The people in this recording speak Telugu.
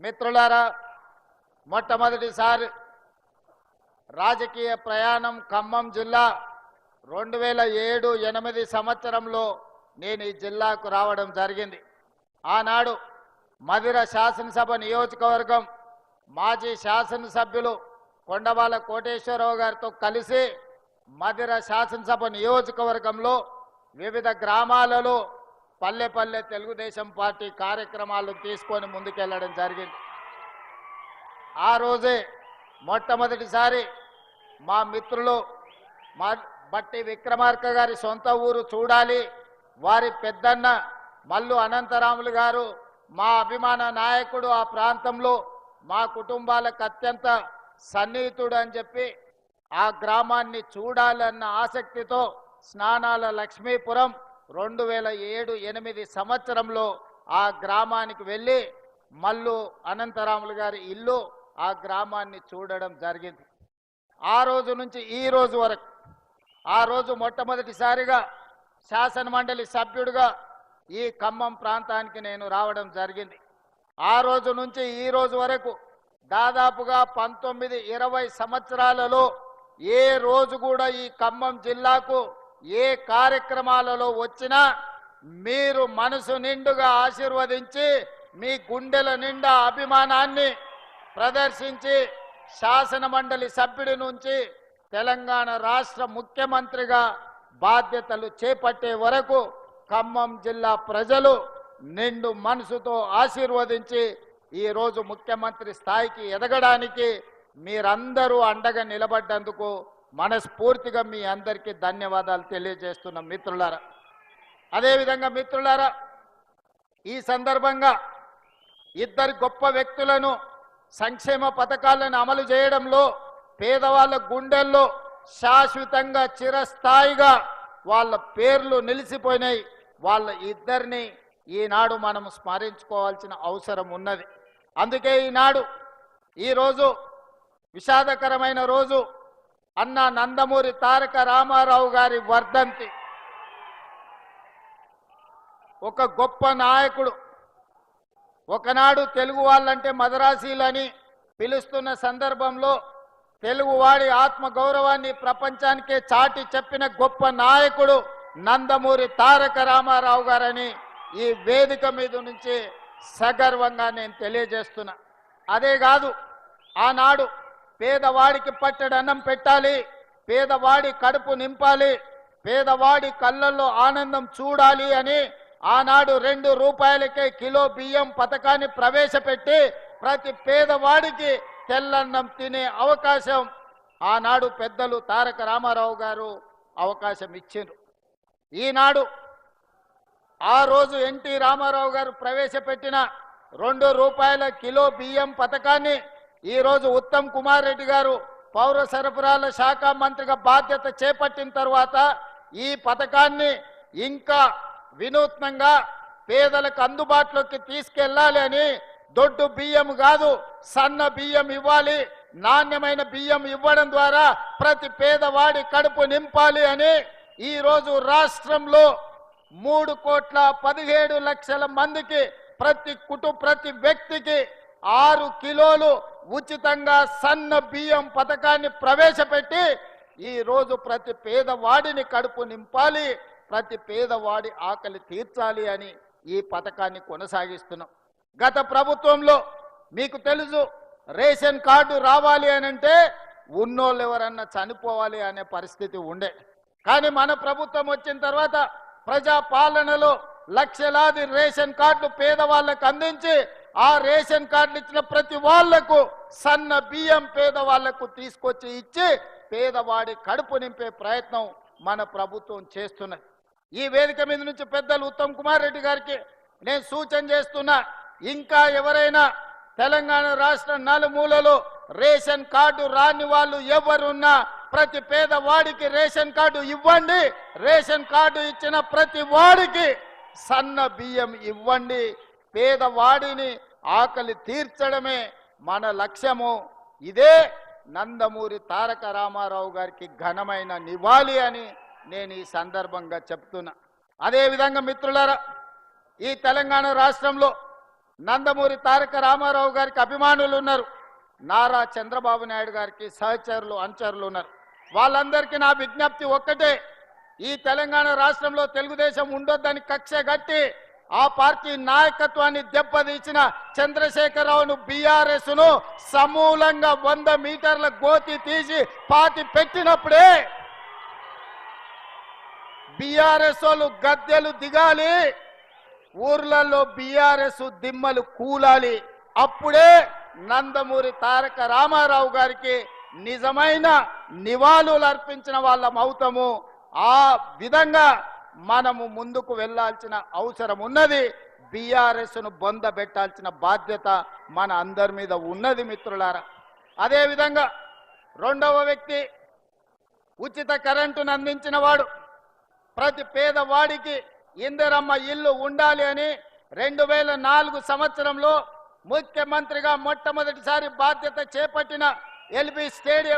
మిత్రులారా, మొట్టమొదటిసారి రాజకీయ ప్రయాణం ఖమ్మం జిల్లా 2007-8 సంవత్సరంలో నేను ఈ జిల్లాకు రావడం జరిగింది. ఆనాడు మధిర శాసనసభ నియోజకవర్గం మాజీ శాసనసభ్యులు కొండబాల కోటేశ్వరరావు గారితో కలిసి మధిర శాసనసభ నియోజకవర్గంలో వివిధ గ్రామాలలో పల్లె పల్లె తెలుగుదేశం పార్టీ కార్యక్రమాలు తీసుకొని ముందుకెళ్లడం జరిగింది. ఆ రోజే మొట్టమొదటిసారి మా మిత్రులు బట్టి విక్రమార్క గారి సొంత ఊరు చూడాలి, వారి పెద్దన్న మల్లు అనంతరాములు గారు మా అభిమాన నాయకుడు, ఆ ప్రాంతంలో మా కుటుంబాలకు అత్యంత సన్నిహితుడు అని చెప్పి ఆ గ్రామాన్ని చూడాలన్న ఆసక్తితో స్నానాల లక్ష్మీపురం 2007-8 సంవత్సరంలో ఆ గ్రామానికి వెళ్ళి మల్లు అనంతరాములు గారి ఇల్లు, ఆ గ్రామాన్ని చూడడం జరిగింది. ఆ రోజు నుంచి ఈ రోజు వరకు, ఆ రోజు మొట్టమొదటిసారిగా శాసన మండలి సభ్యుడిగా ఈ ఖమ్మం ప్రాంతానికి నేను రావడం జరిగింది. ఆ రోజు నుంచి ఈ రోజు వరకు దాదాపుగా 19-20 సంవత్సరాలలో ఏ రోజు కూడా ఈ ఖమ్మం జిల్లాకు ఏ కార్యక్రమాలలో వచ్చినా మీరు మనసు నిండుగా ఆశీర్వదించి మీ గుండెల నిండా అభిమానాన్ని ప్రదర్శించి శాసన మండలి సభ్యుడి నుంచి తెలంగాణ రాష్ట్ర ముఖ్యమంత్రిగా బాధ్యతలు చేపట్టే వరకు ఖమ్మం జిల్లా ప్రజలు నిండు మనసుతో ఆశీర్వదించి ఈరోజు ముఖ్యమంత్రి స్థాయికి ఎదగడానికి మీరందరూ అండగా నిలబడ్డందుకు మనస్ఫూర్తిగా మీ అందరికీ ధన్యవాదాలు తెలియజేస్తున్న మిత్రులారా. అదేవిధంగా మిత్రులారా, ఈ సందర్భంగా ఇద్దరు గొప్ప వ్యక్తులను సంక్షేమ పథకాలను అమలు చేయడంలో పేదవాళ్ళ గుండెల్లో శాశ్వతంగా చిరస్థాయిగా వాళ్ళ పేర్లు నిలిచిపోయినాయి. వాళ్ళ ఇద్దరిని ఈనాడు మనం స్మరించుకోవాల్సిన అవసరం ఉన్నది. అందుకే ఈరోజు విషాదకరమైన రోజు, అన్న నందమూరి తారక రామారావు గారి వర్ధంతి. ఒక గొప్ప నాయకుడు. ఒకనాడు తెలుగు వాళ్ళంటే మదరాసీలని పిలుస్తున్న సందర్భంలో తెలుగువాడి ఆత్మగౌరవాన్ని ప్రపంచానికే చాటి చెప్పిన గొప్ప నాయకుడు నందమూరి తారక రామారావు గారని ఈ వేదిక మీద నుంచి సగర్వంగా నేను తెలియజేస్తున్నా. అదే కాదు, ఆనాడు పేదవాడికి పట్టెడన్నం పెట్టాలి, పేదవాడి కడుపు నింపాలి, పేదవాడి కళ్ళల్లో ఆనందం చూడాలి అని ఆనాడు 2 రూపాయలకే కిలో బియ్యం పథకాన్ని ప్రవేశపెట్టి ప్రతి పేదవాడికి తెల్లన్నం తినే అవకాశం ఆనాడు పెద్దలు తారక రామారావు గారు అవకాశం ఇచ్చారు. ఈనాడు ఆ రోజు ఎన్టీ రామారావు గారు ప్రవేశపెట్టిన 2 రూపాయల కిలో బియ్యం పథకాన్ని ఈరోజు ఉత్తమ్ కుమార్ రెడ్డి గారు పౌర సరఫరాల శాఖ మంత్రిగా బాధ్యత చేపట్టిన తర్వాత ఈ పథకాన్ని ఇంకా వినూత్నంగా పేదలకు అందుబాటులోకి తీసుకెళ్లాలి అని దొడ్డు బియ్యం కాదు, సన్న బియ్యం ఇవ్వాలి, నాణ్యమైన బియ్యం ఇవ్వడం ద్వారా ప్రతి పేదవాడి కడుపు నింపాలి అని ఈరోజు రాష్ట్రంలో 3,17,00,000 మందికి ప్రతి వ్యక్తికి 6 కిలోలు ఉచితంగా సన్న బియ్యం పథకాన్ని ప్రవేశపెట్టి ఈరోజు ప్రతి పేదవాడిని కడుపు నింపాలి, ప్రతి పేదవాడి ఆకలి తీర్చాలి అని ఈ పథకాన్ని కొనసాగిస్తున్నాం. గత ప్రభుత్వంలో మీకు తెలుసు, రేషన్ కార్డు రావాలి అని అంటే ఉన్నోళ్ళు ఎవరన్నా చనిపోవాలి అనే పరిస్థితి ఉండే. కానీ మన ప్రభుత్వం వచ్చిన తర్వాత ప్రజా పాలనలో లక్షలాది రేషన్ కార్డులు పేదవాళ్ళకు అందించి ఆ రేషన్ కార్డులు ఇచ్చిన ప్రతి వాళ్లకు సన్న బియ్యం పేదవాళ్లకు తీసుకొచ్చి ఇచ్చి పేదవాడి కడుపు నింపే ప్రయత్నం మన ప్రభుత్వం చేస్తున్నది. ఈ వేదిక మీద నుంచి పెద్దలు ఉత్తమ్ కుమార్ రెడ్డి గారికి నేను సూచన చేస్తున్నా, ఇంకా ఎవరైనా తెలంగాణ రాష్ట్ర నలుమూలలో రేషన్ కార్డు రాని వాళ్ళు ఎవరున్నా ప్రతి పేదవాడికి రేషన్ కార్డు ఇవ్వండి, రేషన్ కార్డు ఇచ్చిన ప్రతి వాడికి సన్న బియ్యం ఇవ్వండి. పేదవాడిని ఆకలి తీర్చడమే మన లక్ష్యము. ఇదే నందమూరి తారక రామారావు గారికి ఘనమైన నివాళి అని నేను ఈ సందర్భంగా చెప్తున్నా. అదేవిధంగా మిత్రులారా, ఈ తెలంగాణ రాష్ట్రంలో నందమూరి తారక రామారావు గారికి అభిమానులు ఉన్నారు, నారా చంద్రబాబు నాయుడు గారికి సహచరులు అనుచరులు ఉన్నారు. వాళ్ళందరికీ నా విజ్ఞప్తి ఒక్కటే, ఈ తెలంగాణ రాష్ట్రంలో తెలుగుదేశం ఉండొద్దని కక్ష గట్టి ఆ పార్టీ నాయకత్వాన్ని దెబ్బతీసిన చంద్రశేఖరరావును బీఆర్ఎస్ ను సమూలంగా 100 మీటర్ల గోతి తీసి పాతి పెట్టినప్పుడే బీఆర్ఎస్ వాళ్ళు గద్దెలు దిగాలి, ఊర్లలో బీఆర్ఎస్ దిమ్మలు కూలాలి. అప్పుడే నందమూరి తారక రామారావు గారికి నిజమైన నివాళులు అర్పించిన వాళ్ళం అవుతాము. ఆ విధంగా మనము ముందుకు వెళ్లాల్సిన అవసరం ఉన్నది. బీఆర్ఎస్ ను బొందబెట్టాల్సిన బాధ్యత మన అందరి మీద ఉన్నది మిత్రులారా. అదేవిధంగా రెండవ వ్యక్తి ఉచిత కరెంటును అందించిన వాడు, ప్రతి పేదవాడికి ఇందిరమ్మ ఇల్లు ఉండాలి అని 2004 సంవత్సరంలో ముఖ్యమంత్రిగా మొట్టమొదటిసారి బాధ్యత చేపట్టిన ఎల్బీ స్టేడియం